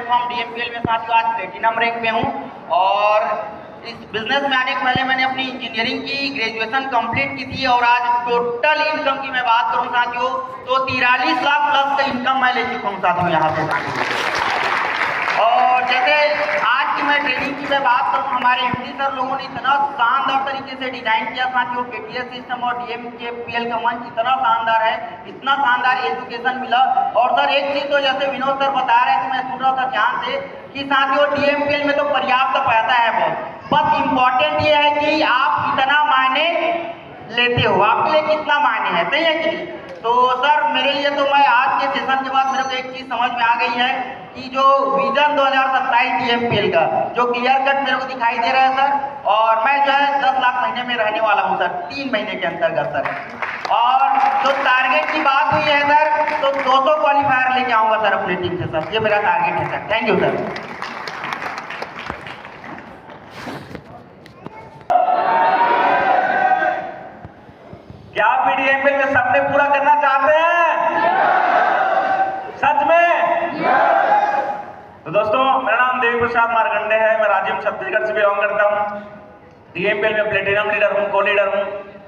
Platform DMPL में साथियों आज प्लेटिनम रैंक पे हूँ। और इस बिजनेस में आने के पहले मैंने अपनी इंजीनियरिंग की ग्रेजुएशन कंप्लीट की थी और आज टोटल इनकम की मैं बात करूँ साथियों तो 43 लाख प्लस का इनकम मैं ले चुका हूँ साथियों यहाँ से साथियों। और जैसे आज की मैं ट्रेनिंग की मैं बात करूँ, हमारे MD सर लोगों ने इतना शानदार तरीके से डिजाइन किया साथियों। KTS सिस्टम और DMPL का मंच इतना शानदार है, इतना शानदार एजुकेशन मिला। और सर एक चीज तो जैसे विनोद सर बता रहे थे, मैं सुन रहा था ध्यान से कि साथियों DMPL में तो पर्याप्त पैसा है बहुत, बस इम्पोर्टेंट ये है कि आप कितना मायने लेते हो, आपके लिए कितना मायने है, सही है कि नहीं। तो सर मेरे लिए तो मैं आज के सेशन के बाद मेरे को एक चीज समझ में आ गई है कि जो विजन 2027 DMPL का जो क्लियर कट मेरे को दिखाई दे रहा है सर, और मैं जो है 10 लाख महीने में रहने वाला हूँ सर 3 महीने के अंतर्गत सर। और जो टारगेट की बात हुई है सर तो 200 क्वालिफायर लेके आऊंगा सर अपनी टीम से सर, ये मेरा टारगेट है सर। Thank you sir. क्या आप DMPL में सपने पूरा करना चाहते हैं? सच में? तो दोस्तों मेरा नाम देवी प्रसाद मारकंडे है, मैं राज्य छत्तीसगढ़ से बिलोंग करता हूँ। DMPL में प्लेटिनम लीडर हूँ, को लीडर हूँ।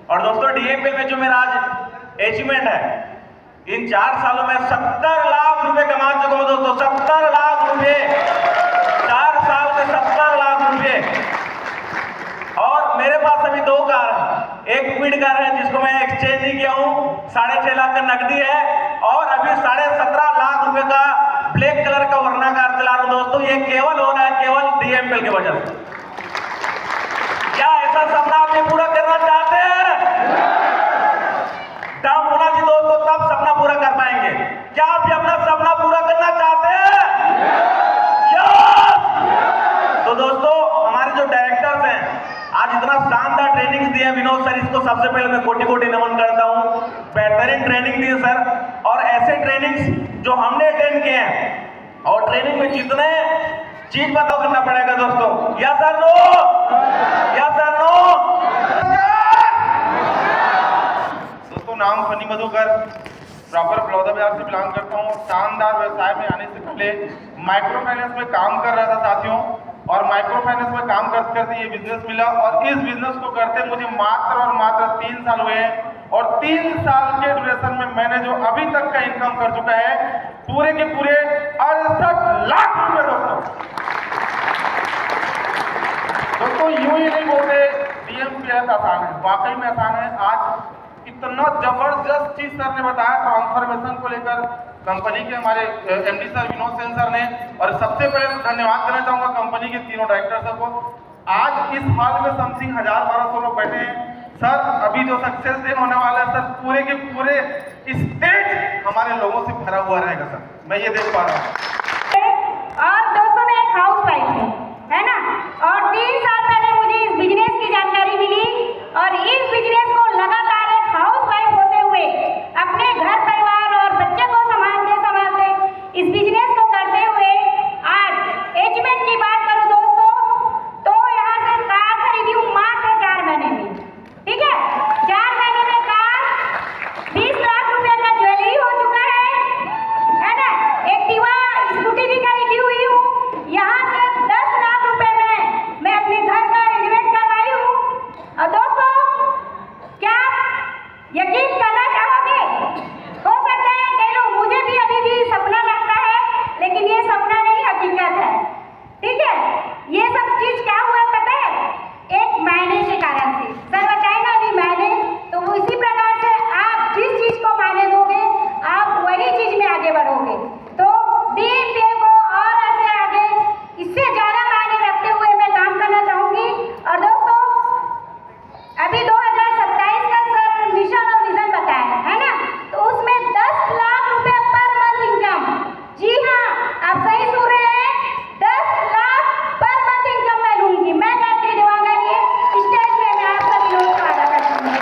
और दोस्तों DMPL में जो मेरा आज अचीवमेंट है, इन 4 सालों में 70 लाख रुपए कमा चुका हूँ दोस्तों। 70 लाख रुपए 4 साल में 70 लाख रुपए। और मेरे पास अभी 2 कार है, एक क्विड कार है जिसको मैं एक्सचेंज नहीं किया हूँ, 6.5 लाख का नकदी है, और अभी 17.5 लाख रुपए का ब्लैक कलर का वरना कार चला रहा हूँ दोस्तों। ये केवल हो रहा है केवल DMPL की वजह से। क्या ऐसा सपना आप ये पूरा करना चाहते हैं? दम होना चाहिए दोस्तों, तब सपना पूरा कर पाएंगे। क्या आप ये अपना सपना पूरा करना चाहते हैं? तो दोस्तों हमारे जो डायरेक्टर्स हैं आज इतना शानदार ट्रेनिंग दिए विनोद सर, इसको सबसे पहले मैं कोटि कोटि नमन करता हूं। बेहतरीन ट्रेनिंग दी सर, और ऐसे ट्रेनिंग्स जो हमने अटेंड किए हैं, और ट्रेनिंग में जितने चीज बताओ करना पड़ेगा दोस्तों। या सर नो? या सर नो? दोस्तों नाम फनी मधुकर, प्रॉपर बलौदा बाजार से बिलोंग करता हूँ। शानदार व्यवसाय में आने से पहले माइक्रो फाइनेंस में काम कर रहा था साथियों, और माइक्रो फाइनेंस में काम करते करते ये बिजनेस मिला। और इस बिजनेस को करते मुझे मात्र और मात्र 3 साल हुए हैं, और 3 साल के ड्यूरेशन में मैंने जो अभी तक का इनकम कर चुका है पूरे के पूरे 68 लाख रुपए दोस्तों यूं ही नहीं बोलते DMPL आसान है, वाकई में आसान है। आज इतना जबरदस्त चीज सर ने बताया ट्रांसफॉर्मेशन को लेकर कंपनी के हमारे MD sir Vinod Sen sir ने, और सबसे पहले तो धन्यवाद करना चाहूंगा कंपनी के तीनों डायरेक्टर्स को। आज इस हॉल में समथिंग 1000-1200 लोग बैठे हैं सर। अभी जो सक्सेस डे होने वाला है सर, पूरे के पूरे स्टेज हमारे लोगों से भरा हुआ रहेगा सर, मैं ये देख पा रहा हूँ। और दोस्तों मैं एक हाउस वाइफ हूँ, है ना, और 3 साल पहले मुझे इस बिजनेस की जानकारी मिली, और इस बिजनेस को लगातार एक हाउस वाइफ होते हुए अपने घर परिवार और बच्चे को संभालते संभालते इस बिजनेस को करते हुए आज अचीवमेंट की बात करूँ दोस्तों तो यहाँ से कार खरीदी हूँ मात्र 4 महीने में। ठीक है, 4 महीने में कार 20 लाख रुपए का ज्वेलरी हो चुका है ना, एक्टिवा स्कूटी भी खरीदी हुई हूँ। यहाँ से 10 लाख रुपए में मैं अपने घर का रेनोवेट करवाई हूँ। और दोस्तों क्या यकीन करना चाहोगे? हो सकता है कई लोग, मुझे भी अभी भी सपना लगता है, लेकिन ये सपना नहीं हकीकत है। ठीक है, ये सब चीज क्या हुआ पता है? एक मायने के कारण से सर बताए ना अभी मायने, तो वो इसी प्रकार से आप जिस चीज को मायने दोगे आप वही चीज में आगे बढ़ोगे। तो DMPL को और ऐसे आगे इससे ज्यादा मायने रखते हुए मैं काम करना चाहूंगी। और दोस्तों अभी 2027 का सर मिशन और विजन बताया है ना, तो उसमें 10 लाख रुपए पर मंथ इनकम। जी हाँ, आप सही सुन रहे हैं, 10 लाख पर मंथ इनकम मैं लूंगी। मैं गायत्री देवांगा लिए स्टेज पे मैं आप सभी लोगों को आदा करती हूँ।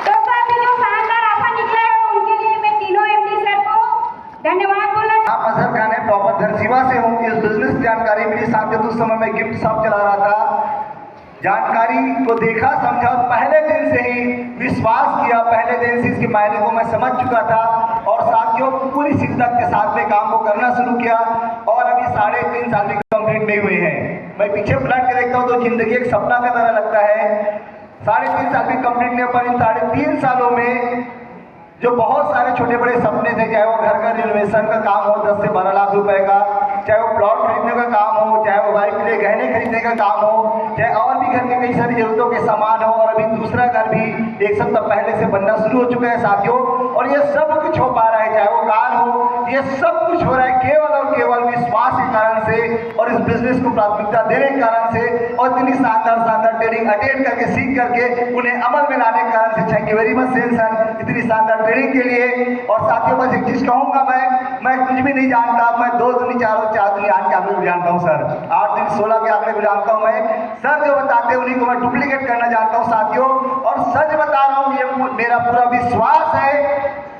दोस्तों अभी जो शानदार ऑफर निकला है उनके लिए मैं तीनों MD सर को धन्यवाद बोलना चाहूँगी। आप अजहर खान है, प्रॉपर धरसीवा से हूँ। इस बिजनेस की जानकारी मेरी साथ उस समय मैं गिफ्ट शॉप चला रहा था, जानकारी को देखा समझा, पहले दिन से ही विश्वास किया, पहले दिन से इसके मायने को मैं समझ चुका था। और साथियों पूरी शिद्दत के साथ में काम को करना शुरू किया और अभी 3.5 साल भी कंप्लीट नहीं हुए हैं। मैं पीछे पलट के देखता हूँ तो जिंदगी एक सपना का तरह लगता है। 3.5 साल भी कंप्लीट नहीं, पर इन 3.5 सालों में जो बहुत सारे छोटे बड़े सपने थे, चाहे वो घर का रिनोवेशन का काम हो 10 से 12 लाख रुपए का, चाहे वो प्लॉट खरीदने का काम हो, चाहे वो वाइफ के लिए गहने खरीदने का काम हो, चाहे और भी घर के कई सारी जरूरतों के सामान हो, और अभी दूसरा घर भी 1 सप्ताह पहले से बनना शुरू हो चुका है साथियों। और ये सब कुछ हो पा रहा है, चाहे वो कार हो, ये सब कुछ हो रहा है केवल और केवल विश्वास के कारण से और इस बिजनेस को प्राथमिकता देने के कारण से और इतनी शानदार ट्रेनिंग अटेंड करके सीख करके उन्हें अमल में लाने के कारण से। Thank you very much Sen sir इतनी शानदार ट्रेनिंग के लिए। और साथियों बस एक चीज कहूंगा, मैं कुछ भी नहीं जानता, मैं 2 दूनी 4 दूनी 8 के आंकड़े को जानता हूँ सर, 8 दूनी 16 के आंकड़े को जानता हूँ मैं। सर जो बताते हैं उन्हीं को मैं डुप्लीकेट करना जानता हूँ साथियों। और सच बता रहा हूँ, ये मेरा पूरा विश्वास है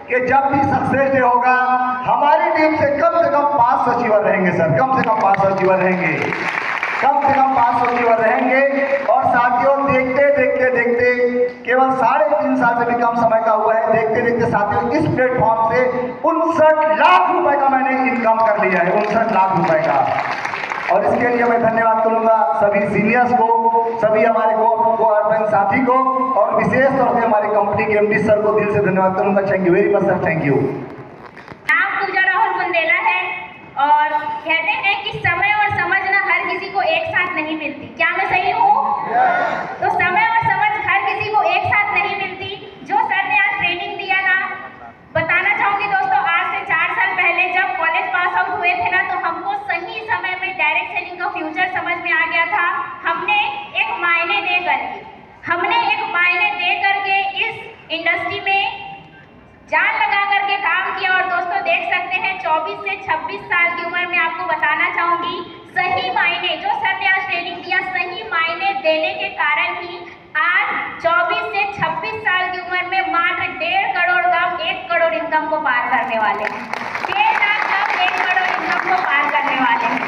कि जब भी सक्सेस डे होगा हमारी टीम से कम 5 सचिवर रहेंगे सर, कम से कम 5 सचिवर रहेंगे, कम से कम 5 सचिवर रहेंगे। और साथियों देखते केवल 3.5 साल से भी कम समय का हुआ है, देखते साथियों इस प्लेटफॉर्म से 59 लाख रुपए का मैंने इनकम कर लिया है, 59 लाख रुपए का। और इसके लिए मैं धन्यवाद करूंगा सभी सीनियर्स को, सभी हमारे को साथी को, और विशेष तौर से हमारे कंपनी के एमडी सर को दिल से धन्यवाद करूंगा। Thank you very much sir, thank you. नाम पूजा राहुल बुंदेला है और कहते हैं कि समय और समझ ना हर किसी को एक साथ नहीं मिलती। क्या मैं सही हूँ? तो समय और समझ हर किसी को एक साथ नहीं मिलती। जो सर ने आज ट्रेनिंग दिया ना, बताना चाहूंगी दोस्तों, आज से 4 साल पहले जब कॉलेज पास आउट हुए थे ना, तो हमको सही समय में डायरेक्ट सेलिंग का फ्यूचर समझ में आ गया था। हमने एक मायने दे करके इस इंडस्ट्री में जान लगा करके काम किया। और दोस्तों देख सकते हैं 24 से 26 साल की उम्र में आपको बताना चाहूंगी, सही मायने जो सर ने आज ट्रेनिंग दिया, सही मायने देने के कारण ही आज 24 से 26 साल की उम्र में मात्र 1.5 करोड़ कम 1 करोड़ इनकम को पार करने वाले हैं। 1.5 लाख कम 1 करोड़ इनकम को पार करने वाले हैं।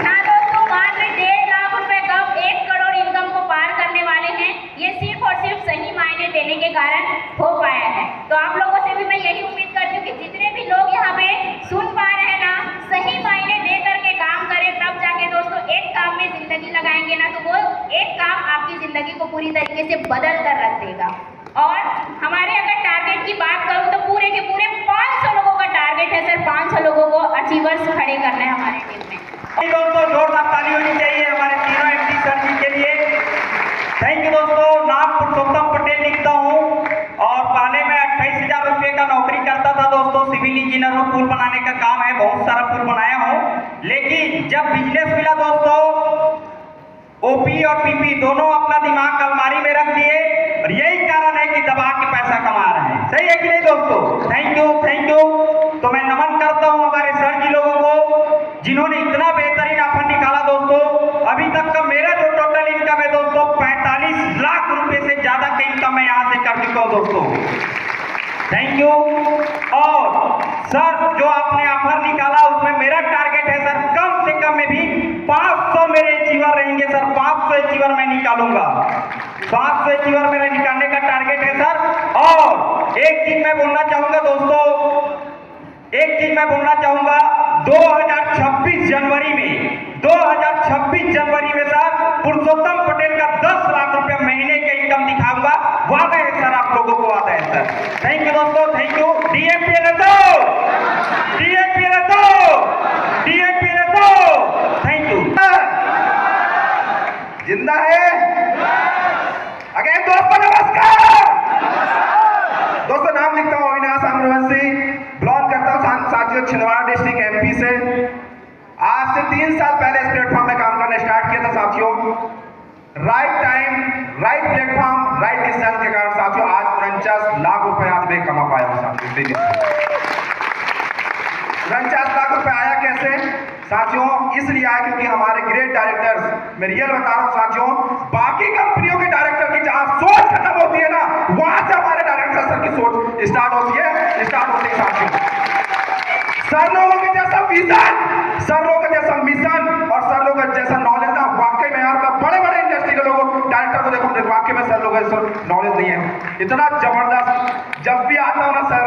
हाँ दोस्तों, मात्र 1.5 लाख रुपए कम 1 करोड़ इनकम को पार करने वाले हैं। ये सिर्फ और सिर्फ सही मायने देने के कारण हो पाया है। तो आप लोगों से भी मैं यही उम्मीद करती हूँ कि जितने भी लोग यहाँ पे सुन पा रहे हैं ना, सही मायने दे करके काम करें, तब जाके दोस्तों एक काम में जिंदगी लगाएंगे ना, तो वो एक काम आपकी जिंदगी को पूरी तरीके से बदल कर रख देगा। और हमारे अगर टारगेट की बात करूँ तो पूरे के पूरे 500 लोगों का टारगेट है सर, 500 लोगों को अचीवर्स खड़े करना है हमारे टीम में। दोस्तों जोरदार ताली होनी चाहिए हमारे तीनों एमडी सर जी के लिए। थैंक यू दोस्तों। नाम पुरुषोत्तम पटेल लिखता हूँ और पहले मैं 28,000 रुपये का नौकरी करता था दोस्तों, सिविल इंजीनियर हूँ, पुल बनाने का काम है, बहुत सारा पुल बनाया हूँ। लेकिन जब बिजनेस मिला दोस्तों, ओपी और पीपी दोनों अपना दिमाग अलमारी में रख दिए और यही कारण है कि दबा के पैसा कमा रहे हैं। सही है कि नहीं दोस्तों? Thank you. तो मैं नमन करता हूँ हमारे सर जी लोगों को जिन्होंने इतना बेहतरीन ऑफर निकाला दोस्तों। अभी तक का मेरा जो टोटल इनकम है दोस्तों 45 लाख रुपए से ज्यादा का इनकम मैं यहाँ से कर चुका हूँ दोस्तों। Thank you. और सर जो आपने ऑफर निकाला उसमें मेरा टारगेट है सर, कम से कम में भी 500 मेरे अचीवर रहेंगे सर, 500 अचीवर मैं निकालूंगा, 500 अचीवर मेरा निकालने का टारगेट है सर। और एक चीज मैं बोलना चाहूंगा दोस्तों, 2026 जनवरी में सर पुरुषोत्तम पटेल का 10 लाख रुपए महीने का इनकम दिखाऊंगा। वादा है सर, आप लोगों को वादा है सर। थैंक यू दोस्तों, thank you. DMP thank you. जिंदा है अगेन दोस्तों, नमस्कार दोस्तों। नाम लिखता हूँ अविनाश आम्रवंशी, बिलोंग करता हूँ साथियों छिंदवाड़ा डिस्ट्रिक्ट एमपी से। आज से 3 साल पहले इस प्लेटफॉर्म में काम करना स्टार्ट किया था साथियों। Right time, right platform, right decision के कारण साथियों आज 49 लाख रुपए आज मैं कमा पाया हूँ साथियों। 49 लाख रुपए आया कैसे साथियों? इसलिए आया क्योंकि हमारे ग्रेट डायरेक्टर्स, मैं रियल बता रहा हूँ साथियों, बाकी कंपनियों के डायरेक्टर की जहां सोच खत्म होती है ना, वहां से हमारे डायरेक्टर सर की सोच स्टार्ट होती है साथियों। सर लोगों के जैसा विजन, सर लोगों का जैसा मिशन और सर लोगों का जैसा नॉलेज ना, वाकई में यार मैं बड़े इंडस्ट्री के लोगों डायरेक्टर को देखो, वाकई में सर लोगों का नॉलेज नहीं है इतना जबरदस्त। जब भी आता हूँ ना सर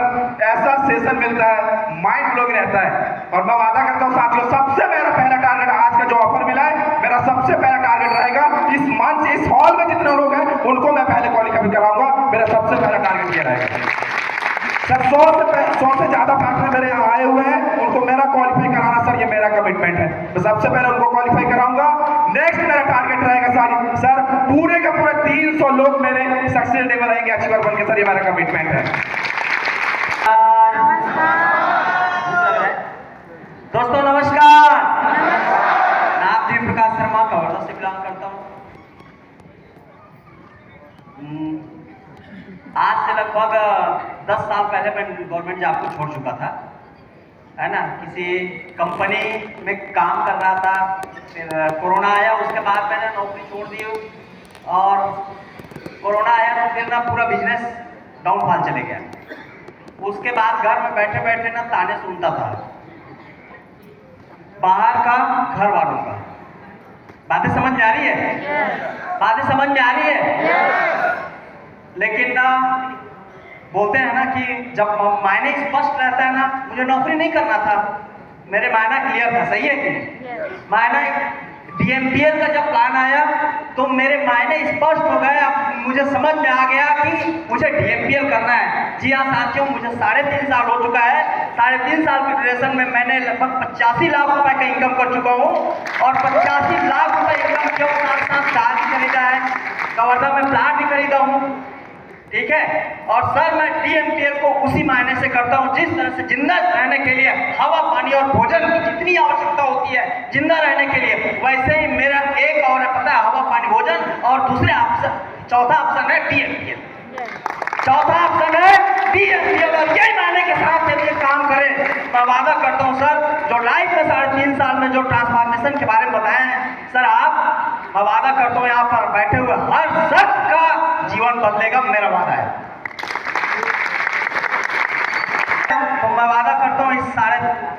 ऐसा सेशन मिलता है, माइंड ब्लोइंग रहता है। और मैं वादा करता हूँ साथियों, सबसे मेरा पहला टारगेट आज का जो ऑफर मिला है, मेरा सबसे पहला टारगेट रहेगा इस मंच, इस हॉल में जितने लोग हैं उनको मैं पहले क्वालिफाई कराऊंगा। मेरा सबसे पहला टारगेट ये रहेगा सर। 100 से ज्यादा पार्टनर मेरे यहाँ आए हुए हैं, उनको मेरा क्वालिफाई कराना सर, ये मेरा कमिटमेंट है। मैं सबसे पहले उनको क्वालिफाई कराऊंगा। नेक्स्ट मेरा टारगेट रहेगा सर पूरे के पूरे 300 लोग मेरे सक्सेस डे में रहेंगे अचीवर बन के सर, ये मेरा कमिटमेंट है। दोस्तों नमस्कार, नाम देव प्रकाश शर्मा, कवर्धा से बिलोंग करता हूँ। आज से लगभग 10 साल पहले मैं गवर्नमेंट जॉब को छोड़ चुका था, है ना। किसी कंपनी में काम कर रहा था, फिर कोरोना आया, उसके बाद मैंने नौकरी छोड़ दी और कोरोना आया तो फिर ना पूरा बिजनेस डाउनफॉल चले गया। उसके बाद घर में बैठे बैठे ना ताने सुनता था, बाहर का, घर वालों का। बातें समझ में आ रही है? बातें समझ में आ रही है? लेकिन ना बोलते हैं ना कि जब मायने स्पष्ट रहता है ना, मुझे नौकरी नहीं करना था, मेरे मायना क्लियर था, सही है कि नहीं? मायना DMPL का जब प्लान आया तो मेरे मायने स्पष्ट हो गए। अब मुझे समझ में आ गया कि मुझे DMPL करना है। जी हाँ साथियों, मुझे 3.5 साल हो चुका है। 3.5 साल की ड्यूरेशन में मैंने लगभग 85 लाख रुपए का इनकम कर चुका हूँ और 85 लाख रुपए इनकम के साथ साथ कार भी खरीदा है, कवर्धा में प्लाट भी खरीदा हूँ, ठीक है। और सर मैं DMPL को उसी मायने से करता हूँ जिस तरह से जिंदा रहने के लिए हवा, पानी और भोजन की जितनी आवश्यकता होती है जिंदा रहने के लिए, वैसे ही मेरा एक और पता है, हवा, पानी, भोजन, और दूसरे ऑप्शन, चौथा ऑप्शन है DMPL। चौथा ऑप्शन है DMPL। और यही मायने के साथ यदि काम करें, मैं वादा करता हूँ सर, जो लाइफ में 3.5 साल में जो ट्रांसफॉर्मेशन के बारे में बताए हैं सर आप, मैं वादा करता हूँ यहाँ पर बैठे हुए हर शख्स का जीवन बदलेगा, मेरा वादा है। तो मैं वादा करता हूँ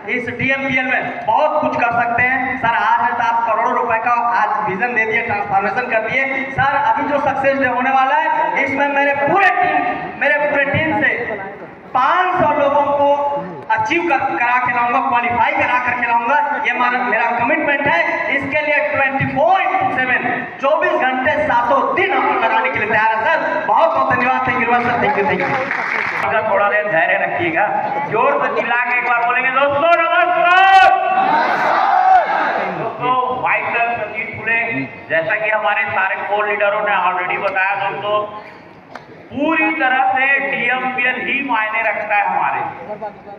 इस DMPL में बहुत कुछ कर सकते हैं सर। आज है तो आप करोड़ों रुपए का आज विजन दे दिए, ट्रांसफॉर्मेशन कर दिए सर। अभी जो सक्सेस डे होने वाला है, इसमें मेरे पूरे टीम से 500 लोगों को अचीव करा के लाऊंगा, क्वालिफाई करा करके लाऊंगा, ये मेरा कमिटमेंट है। इसके लिए 24/7 24 घंटे 7 दिन हम लगाने के लिए तैयार है सर। बहुत बहुत धन्यवाद, thank you sir, thank you. थोड़ा देर धैर्य रखिएगा, जोर से चिल्ला के एक बार बोलेंगे दोस्तों नमस्कार। दोस्तों वाइस संजीत फुले, जैसा कि हमारे सारे कोर लीडरों ने ऑलरेडी बताया दोस्तों, पूरी तरह से DMPL ही मायने रखता है हमारे।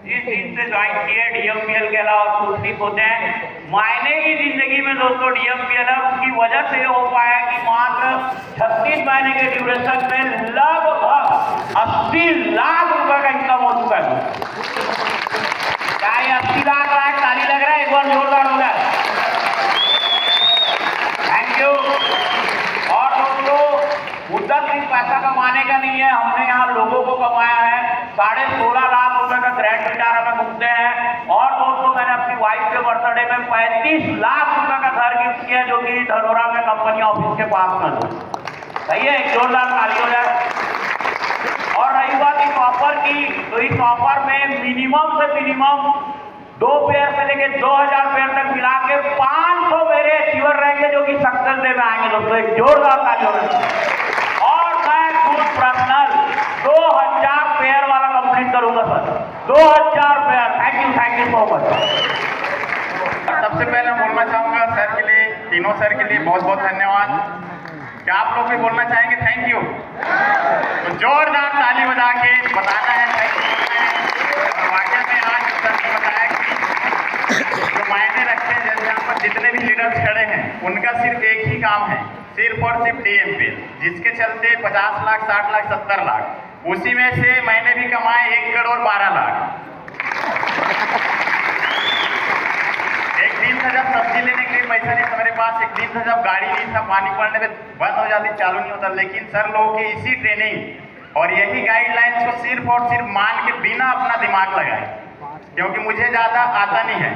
जिस दिन से ज्वाइन किए DMPL के अलावा कुछ नहीं होते हैं। मायने की जिंदगी में दोस्तों DMPL है, उसकी वजह से हो पाया कि मात्र 36 महीने के ड्यूरेशन में लगभग 80 लाख रुपए का इनकम हो चुका है। क्या ये 80 लाख रहा है? ताली लग रहा है? एक बार जोरदार हो गया। Thank you. और दोस्तों मुद्दा सिर्फ पैसा कमाने का नहीं है, हमने यहाँ लोगों को कमाया है। 16.5 लाख रुपए का ग्रैंड विटारा में घूमते हैं। और दोस्तों मैंने अपनी वाइफ के बर्थडे में 35 लाख रुपए का घर गिफ्ट किया, जो कि धनोरा में कंपनी ऑफिस के पास में है। सही है, एक जोरदार ताली हो जाए। और रही बात इस ऑफर की, तो इस ऑफर में मिनिमम से मिनिमम 2 पेयर से लेके 2000 पेयर तक मिला के 500 मेरे अचीवर रहेंगे, जो कि सक्सेस डे में आएंगे दोस्तों। एक जोरदार ताली हो जाए। और मैं खुद पर्सनल 2000 पेयर वाला कंप्लीट करूंगा sir, 2000 pair. Thank you so much. सबसे पहले बोलना चाहूंगा सर के लिए, तीनों सर के लिए बहुत बहुत धन्यवाद। क्या आप लोग भी बोलना चाहेंगे थैंक यू? तो जोरदार ताली बजा के बताना है थैंक यू। और वाकई में आज सर ने बताया कि जो मायने रखते हैं, जैसे यहाँ पर जितने भी लीडर्स खड़े हैं, उनका सिर्फ एक ही काम है, सिर्फ और सिर्फ DMPL, जिसके चलते 50 लाख, 60 लाख, 70 लाख, उसी में से मैंने भी कमाए 1 करोड़ 12 लाख। एक दिन था जब सब्जी लेने के लिए पैसा नहीं था मेरे पास, एक दिन था जब गाड़ी नहीं था, पानी पड़ने पे बंद हो जाती, चालू नहीं होता। लेकिन सर लोगों की इसी ट्रेनिंग और यही गाइडलाइंस को सिर्फ और सिर्फ मान के बिना अपना दिमाग लगाए, क्योंकि मुझे ज़्यादा आता नहीं है,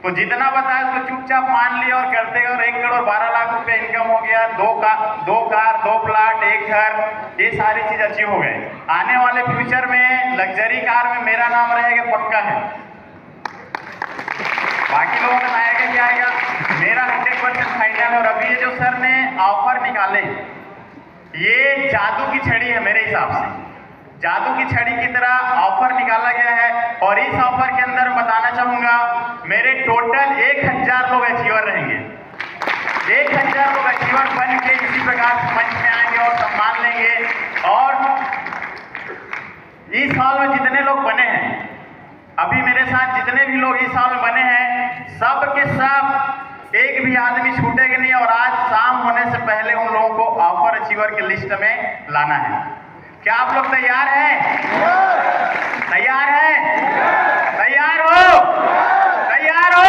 तो जितना बताया उसको चुपचाप मान लिया और करते गए और 1 करोड़ 12 लाख रुपए इनकम हो गया, 2 कार 2 प्लाट 1 घर, ये सारी चीज अचीव हो गए। आने वाले फ्यूचर में लग्जरी कार में मेरा नाम रहेगा, पक्का है। बाकी लोगों का आएगा क्या आएगा, मेरा 100% फाइनल है। और अभी ये जो सर ने ऑफर निकाले, ये जादू की छड़ी है मेरे हिसाब से, जादू की छड़ी की तरह ऑफर निकाला गया है। और इस ऑफर के अंदर बताना चाहूंगा, मेरे टोटल 1000 लोग अचीवर रहेंगे। 1000 लोग अचीवर बन के इसी प्रकार मंच में आएंगे और सम्मान लेंगे। और इस साल में जितने लोग बने हैं, अभी मेरे साथ जितने भी लोग इस साल में बने हैं, सब के सब एक भी आदमी छूटेगा नहीं। और आज शाम होने से पहले उन लोगों को ऑफर अचीवर के लिस्ट में लाना है। क्या आप लोग तैयार हैं? तैयार हैं? तैयार हो? तैयार हो?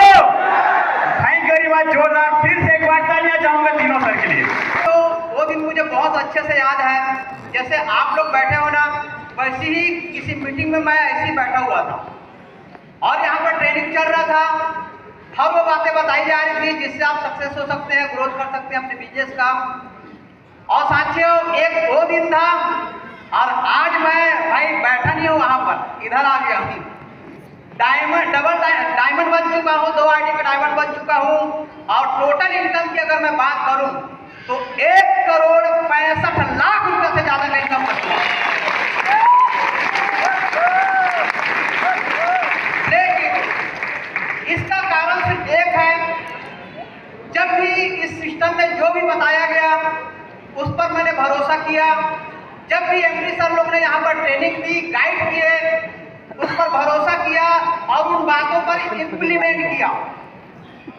Thank you very much. जोरदार फिर से एक बार तालियां चाहूंगा तीनों सर के लिए। तो वो दिन मुझे बहुत अच्छे से याद है, जैसे आप लोग बैठे हो ना, वैसे ही किसी मीटिंग में मैं ऐसे ही बैठा हुआ था और यहाँ पर ट्रेनिंग चल रहा था। हर वो बातें बताई जा रही थी जिससे आप सक्सेस हो सकते हैं, ग्रोथ कर सकते हैं अपने बिजनेस का। और साथियों, एक वो दिन था और आज मैं भाई बैठा नहीं हूँ वहाँ पर, इधर आ गया हूँ। डबल डायमंड बन चुका हूँ, 2 आईडी में डायमंड बन चुका हूँ। और टोटल इनकम की अगर मैं बात करूँ तो 1 करोड़ 65 लाख रुपए से ज्यादा का इनकम कर चुका हूँ। लेकिन इसका कारण सिर्फ एक है, जब भी इस सिस्टम में जो भी बताया गया उस पर मैंने भरोसा किया। जब भी एमडी सर लोग ने यहाँ पर ट्रेनिंग दी, गाइड किए, उस पर भरोसा किया और उन बातों पर इम्प्लीमेंट किया।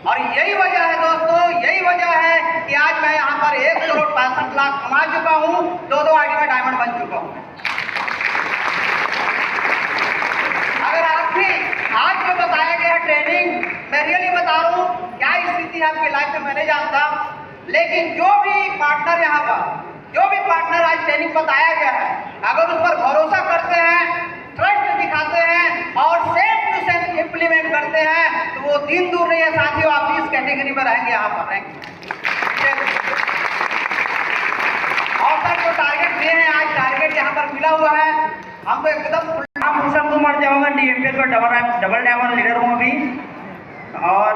और यही वजह है दोस्तों, यही वजह है कि आज मैं यहाँ पर 1 करोड़ 65 लाख कमा चुका हूँ, 2 आईडी में डायमंड बन चुका हूँ। अगर आप भी आज जो बताया गया ट्रेनिंग, मैं रियली बता रहा हूँ, क्या स्थिति है आपकी लाइफ में मैं नहीं जानता, लेकिन जो भी पार्टनर यहाँ पर, जो भी पार्टनर आज ट्रेनिंग बताया गया है, अगर उस पर भरोसा करते हैं, ट्रस्ट दिखाते हैं और सेम टू सेम इम्प्लीमेंट करते हैं, तो वो दिन दूर नहीं है साथियों, आप भी इस कैटेगरी में रहेंगे यहाँ पर रहेंगे। और सर जो टारगेट दिए हैं, आज टारगेट यहाँ पर मिला हुआ है हमको एकदम। नाम भूषण कुमार जाऊंगा, डीएमपीएल पर डबल डायमंड लीडर हूँ अभी। और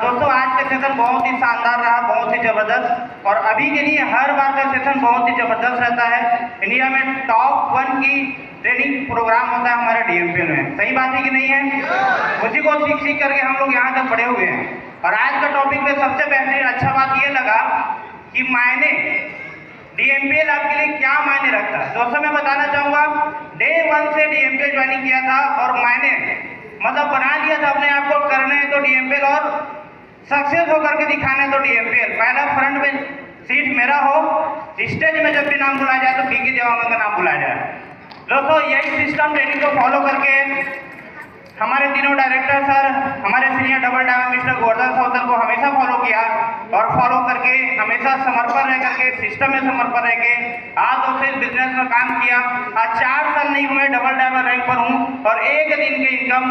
दोस्तों, आज का सेशन बहुत ही शानदार रहा, बहुत ही जबरदस्त। और अभी के लिए हर बार का सेशन बहुत ही जबरदस्त रहता है। इंडिया में टॉप 1 की ट्रेनिंग प्रोग्राम होता है हमारे डीएमपीएल में, सही बात है कि नहीं है? उसी को सीख सीख करके हम लोग यहाँ तक बढ़े हुए हैं। और आज का टॉपिक में सबसे बेहतरीन अच्छा बात ये लगा कि मायने डीएमपीएल आपके लिए क्या मायने रखता है। दोस्तों, मैं बताना चाहूँगा, डे 1 से डीएमपीएल ज्वाइनिंग किया था और मायने मतलब बना लिया था अपने आप को, करना है तो डीएमपीएल और सक्सेस होकर के दिखाना है तो डीएमपीएल। पहला फ्रंट में सीट मेरा हो, स्टेज में जब भी नाम बुलाया जाए तो बीके जवान का नाम बुलाया जाए। दोस्तों, यही सिस्टम ट्रेनिंग को फॉलो करके हमारे तीनों डायरेक्टर सर, हमारे senior double diamond mister Govardhan Sahu sir को हमेशा फॉलो किया और फॉलो करके हमेशा समर्पण रह करके, सिस्टम में समर्पण रह के आज दोस्तों इस बिजनेस में काम किया। आज 4 साल नहीं हुए, डबल डायमंड रैंक पर हूँ और एक दिन की इनकम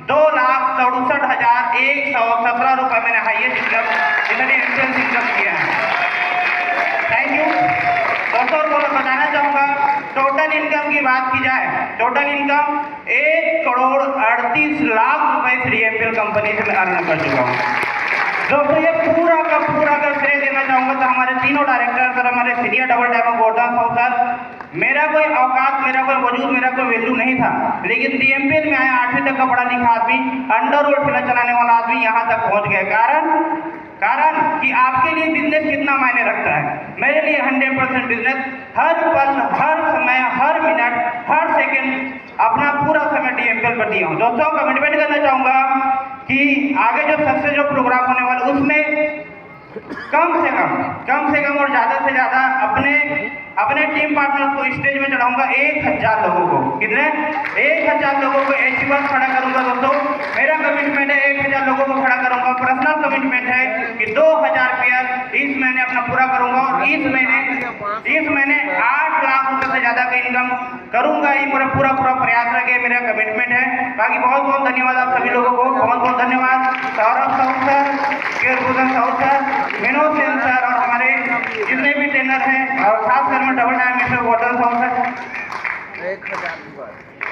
2,67,117 रुपये मैंने हाईएस्ट इनकम इतनी इनकम किया है। थैंक यू दोस्तों। और मैं बताना चाहूँगा, टोटल इनकम की बात की जाए, टोटल इनकम 1 करोड़ 38 लाख रुपए इस डीएमपीएल कंपनी से मैं अर्न कर चुका हूँ। दोस्तों, ये पूरा का श्रेय देना चाहूँगा तो हमारे तीनों डायरेक्टर सर, हमारे senior double diamond Govardhan Sahu sir. मेरा कोई औकात, मेरा कोई वजूद, मेरा कोई वैल्यू नहीं था, लेकिन डीएमपीएल में आया 8वीं तक का पढ़ा लिखा आदमी, अंडरवर्ल्ड ठेला चलाने वाला आदमी यहाँ तक पहुँच गया। कारण कि आपके लिए बिजनेस कितना मायने रखता है। मेरे लिए 100% बिजनेस, हर पल, हर समय, हर मिनट, हर सेकंड अपना पूरा समय डीएमपीएल पर दिया हूँ। दोस्तों, कमिटमेंट करना चाहूँगा कि आगे जो सक्सेस जो प्रोग्राम होने वाला उसमें कम से कम और ज़्यादा से ज़्यादा अपने टीम पार्टनर को स्टेज में चढ़ाऊंगा 1000 लोगों को। कितने? 1000 लोगों को अचीवर खड़ा करूंगा। दोस्तों, मेरा कमिटमेंट है 1000 लोगों को खड़ा करूंगा। पर्सनल कमिटमेंट है कि 2000 पेयर इस महीने अपना पूरा करूंगा और इस महीने 8 लाख रुपए से ज़्यादा का इनकम करूंगा ही, मेरा पूरा प्रयास रखे, मेरा कमिटमेंट है। बाकी बहुत बहुत धन्यवाद आप सभी लोगों को, बहुत बहुत धन्यवाद सौरभ साहू सर, केरभूषण साहू सर, विनोद सेन सर और हमारे जितने भी ट्रेनर हैं, और खासकर में double dimension Govardhan Sahu sir.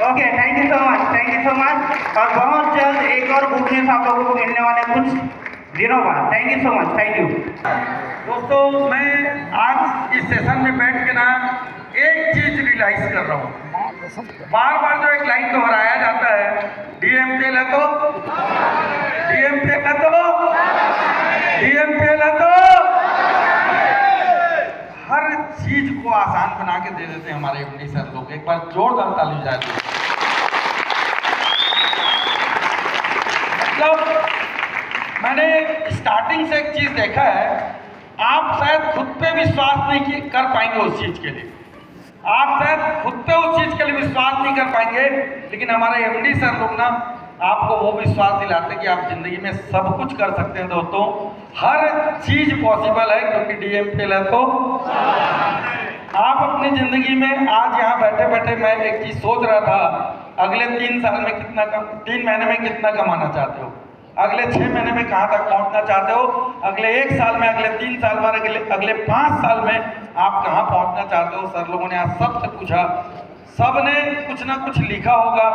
Okay, thank you so much. और बहुत जल्द एक और गुड न्यूज आप लोगों को मिलने वाले कुछ दिनों बाद। Thank you so much, thank you. दोस्तों, मैं आज इस सेशन में बैठ के ना एक चीज रियलाइज कर रहा हूँ। बार बार जो एक लाइन दोहराया जाता है, डीएमपीएल है तो डीएमपीएल है तो डीएमपीएल है तो हर चीज को आसान बना के दे देते हैं हमारे एमडी सर लोग। एक बार जोरदार ताली बजा दीजिए। मतलब मैंने स्टार्टिंग से एक चीज देखा है, आप शायद खुद पे विश्वास नहीं कर पाएंगे उस चीज के लिए, आप शायद खुद पे उस चीज के लिए विश्वास नहीं कर पाएंगे, लेकिन हमारे एमडी सर लोग ना आपको वो विश्वास दिलाते हैं कि आप जिंदगी में सब कुछ कर सकते हैं। दोस्तों, हर चीज पॉसिबल है, क्योंकि डीएमपीएल है तो आप अपनी जिंदगी में आज यहाँ बैठे बैठे मैं एक चीज सोच रहा था, अगले 3 साल में 3 महीने में कितना कमाना चाहते हो, अगले 6 महीने में कहाँ तक पहुँचना चाहते हो, अगले 1 साल में, अगले 3 साल में, अगले 5 साल में आप कहाँ पहुँचना चाहते हो। सर लोगों ने आज सबसे पूछा, सब ने कुछ ना कुछ लिखा होगा,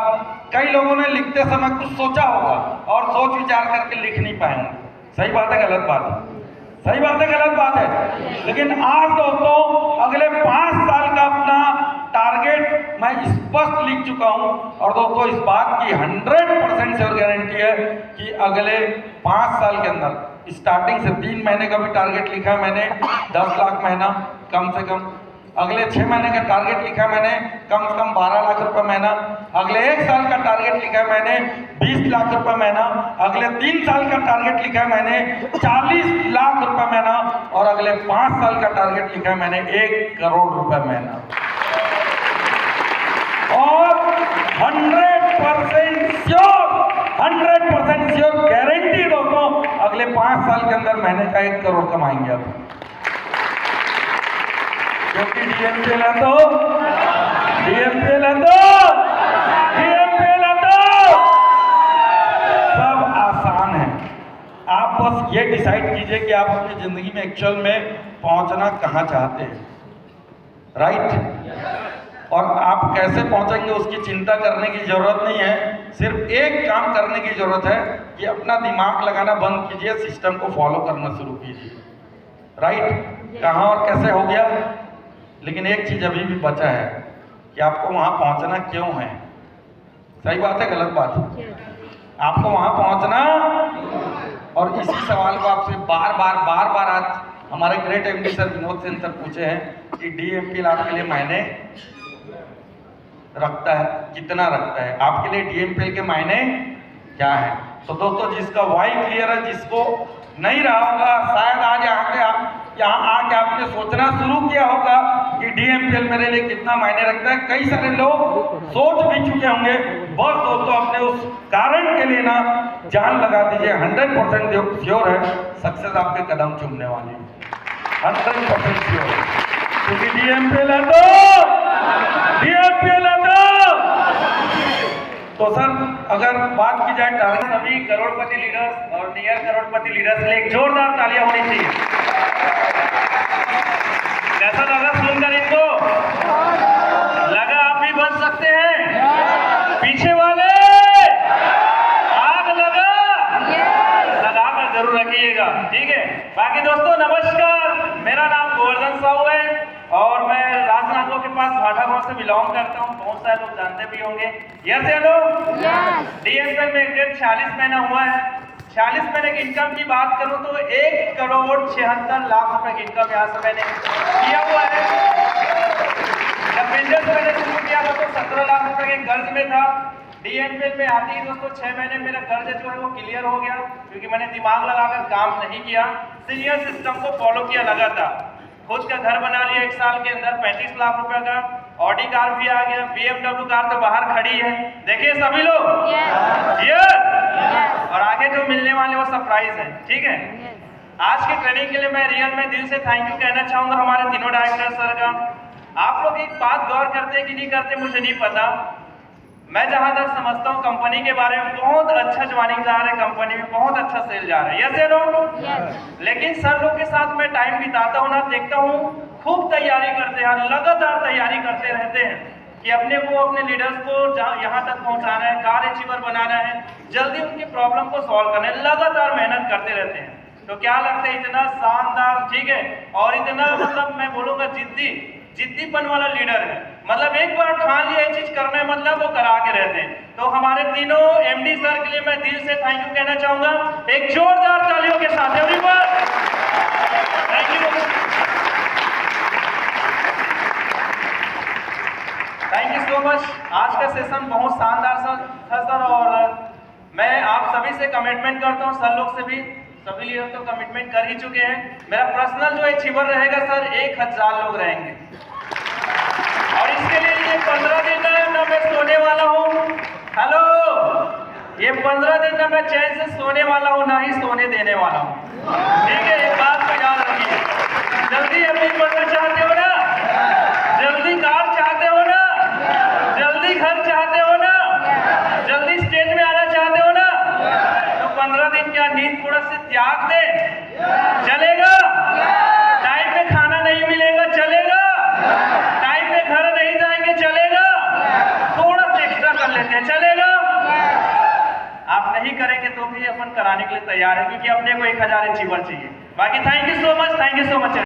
कई लोगों ने लिखते समय कुछ सोचा होगा और सोच विचार करके लिख नहीं पाए होंगे। सही बात है, गलत बात है? सही बात है, गलत बात है? लेकिन आज दोस्तों अगले 5 साल का अपना टारगेट मैं स्पष्ट लिख चुका हूं, और दोस्तों इस बात की 100% श्योर गारंटी है कि अगले 5 साल के अंदर स्टार्टिंग से 3 महीने का भी टारगेट लिखा है मैंने, 10 लाख महीना कम से कम। अगले 6 महीने का टारगेट लिखा है मैंने, कम से कम 12 लाख रुपए महीना। अगले 1 साल का टारगेट लिखा है मैंने, 20 लाख रुपए महीना। अगले 3 साल का टारगेट लिखा है मैंने, 40 लाख रुपए महीना। और अगले 5 साल का टारगेट लिखा है मैंने, 1 करोड़ रुपए महीना। और 100% श्योर गारंटी दोस्तों, अगले 5 साल के अंदर महीने का 1 करोड़ कमाएंगे आप, क्योंकि डीएमपीएल है तो सब आसान है। आप बस ये डिसाइड कीजिए कि आप अपनी जिंदगी में एक्चुअल में पहुंचना कहां चाहते हैं, राइट? और आप कैसे पहुंचेंगे उसकी चिंता करने की जरूरत नहीं है, सिर्फ एक काम करने की जरूरत है कि अपना दिमाग लगाना बंद कीजिए, सिस्टम को फॉलो करना शुरू कीजिए, राइट? कहां और कैसे हो गया, लेकिन एक चीज अभी भी बचा है कि आपको वहां पहुंचना क्यों है। सही बात है, गलत बात है? आपको वहां पहुंचना, और इसी सवाल को आपसे बार बार आज हमारे great MD sir Vinod Sen sir पूछे हैं कि डीएमपीएल आपके लिए मायने रखता है, कितना रखता है, आपके लिए डीएमपीएल के मायने क्या है। तो दोस्तों, जिसका वाई क्लियर है, जिसको नहीं रहा होगा, शायद आज यहाँ आके आपने सोचना शुरू किया होगा कि डीएमपीएल मेरे लिए कितना मायने रखता है। कई सारे लोग सोच भी चुके होंगे। बस दोस्तों, अपने उस कारण के लिए ना जान लगा दीजिए, 100% श्योर है सक्सेस आपके कदम चूमने वाली है, 100% श्योर। क्योंकि डीएमपीएल है तो सर, अगर बात की जाए टारगेट, सभी करोड़पति लीडर्स और नियर करोड़पति लीडर्स के लिए एक जोरदार तालियां होनी चाहिए। कैसा लगा सुनकर इनको? लगा आप भी बन सकते हैं? पीछे वाले आग लगा कर जरूर रखिएगा, ठीक है? बाकी दोस्तों नमस्कार, मेरा नाम गोवर्धन साहू है और मैं राजनांदगांव के पास भाटा गांव से बिलोंग करता हूं। बहुत सारे लोग जानते भी होंगे। यस हेलो, डीएमपीएल में 46 महीना हुआ है। 46 महीने की इनकम की बात करूं तो 1 करोड़ 76 लाख रुपए की इनकम यहाँ से मैंने किया हुआ है। जब बिजनेस मैंने शुरू किया था तो 17 लाख रुपए के कर्ज में था। डीएमपीएल में आती ही दोस्तों 6 महीने मेरा कर्ज जो है वो क्लियर हो गया, क्योंकि मैंने दिमाग लगाकर काम नहीं किया, सीनियर सिस्टम को फॉलो किया लगातार। खुद का घर बना लिया 1 साल के अंदर, 35 लाख रुपए का। ऑडी कार भी आ गया, BMW कार तो बाहर खड़ी है, देखिए सभी लोग। यस। और आगे जो मिलने वाले वो सरप्राइज है, ठीक है? आज की ट्रेनिंग के लिए मैं रियल में दिल से थैंक यू कहना चाहूंगा हमारे तीनों डायरेक्टर सर का, आप लोग एक बात गौर करते कि नहीं करते मुझे नहीं पता, मैं जहां तक समझता हूँ कंपनी के बारे में बहुत अच्छा ज्वाइनिंग जा रहा है, कंपनी में बहुत अच्छा सेल जा रहा है, यस या नो? लेकिन सर लोग के साथ मैं टाइम बिताता हूँ ना, देखता हूँ खूब तैयारी करते हैं, लगातार तैयारी करते रहते हैं कि अपने को, अपने लीडर्स को यहाँ तक पहुँचाना है, कार अचीवर बनाना है, जल्दी उनकी प्रॉब्लम को सॉल्व करना है, लगातार मेहनत करते रहते हैं। तो क्या लगता है इतना शानदार, ठीक है, और इतना मतलब मैं बोलूँगा जिद्दीपन वाला लीडर है, मतलब एक बार ठान लिया ये चीज करना है मतलब वो करा के रहते हैं। तो हमारे तीनों एमडी सर के लिए मैं दिल से थैंक यू कहना चाहूंगा, एक जोरदार तालियों के साथ everyone, thank you, thank you so much. आज का सेशन बहुत शानदार था सर, और मैं आप सभी से कमिटमेंट करता हूँ, सर लोग से भी, सभी लीडर तो कमिटमेंट कर ही चुके हैं, मेरा पर्सनल जो अचीवर रहेगा सर 1000 लोग रहेंगे, और इसके लिए ये 15 दिन ना मैं सोने वाला हूँ, हेलो, ये 15 दिन ना मैं चैन से सोने वाला हूँ, ना ही सोने देने वाला हूँ, ठीक है, एक बात को याद रखिए। जल्दी अपनी बनना चाहते हो ना, जल्दी कार चाहते हो ना, जल्दी घर चाहते हो ना, जल्दी स्टेज में आना चाहते हो ना, तो 15 दिन क्या नींद थोड़ा से त्याग दे, चलेगा? टाइम पे खाना नहीं मिलेगा, चलेगा? टाइम पे घर नहीं जाएंगे, चलेगा? थोड़ा सा एक्स्ट्रा कर लेते हैं, चलेगा? आप नहीं करेंगे तो भी अपन कराने के लिए तैयार है, क्योंकि अपने को 1000 अचीवर चाहिए। बाकी thank you so much, thank you so much.